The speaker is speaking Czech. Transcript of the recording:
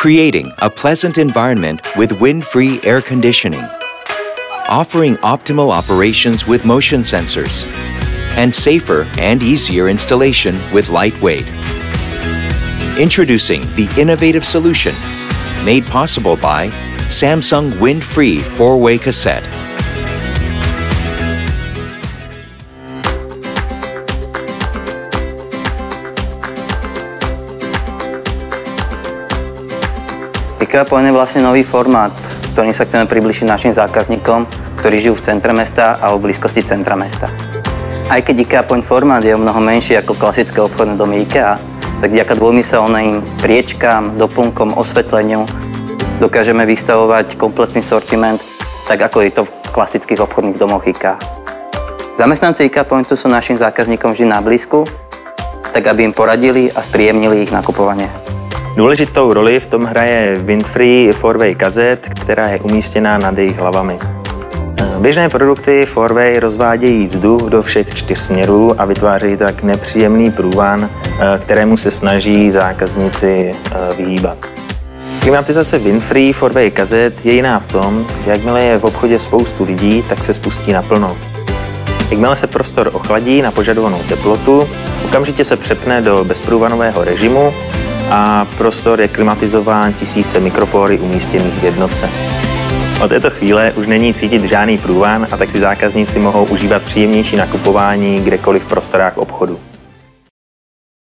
creating a pleasant environment with wind-free air conditioning, offering optimal operations with motion sensors, and safer and easier installation with lightweight. Introducing the innovative solution made possible by Samsung Wind-Free 4-way cassette. IKEA Point je vlastne nový formát, ktorým sa chceme približiť našim zákazníkom, ktorí žijú v centre mesta a v blízkosti centra mesta. Aj keď IKEA Point formát je o mnoho menší ako klasické obchodné domy IKEA, tak vďaka dvojmyselným priečkám, doplnkom, osvetleniu dokážeme vystavovať kompletný sortiment, tak ako je to v klasických obchodných domoch IKEA. Zamestnanci IKEA Pointu sú našim zákazníkom vždy na blízku, tak aby im poradili a spríjemnili ich nakupovanie. Důležitou roli v tom hraje Wind-Free 4-way kazet, která je umístěná nad jejich hlavami. Běžné produkty 4-way rozvádějí vzduch do všech 4 směrů a vytvářejí tak nepříjemný průvan, kterému se snaží zákazníci vyhýbat. Klimatizace Wind-Free 4-way kazet je jiná v tom, že jakmile je v obchodě spoustu lidí, tak se spustí naplno. Jakmile se prostor ochladí na požadovanou teplotu, okamžitě se přepne do bezprůvanového režimu a prostor je klimatizován tisíce mikropory umístěných v jednotce. Od této chvíle už není cítit žádný průvan a tak si zákazníci mohou užívat příjemnější nakupování kdekoliv v prostorách obchodu.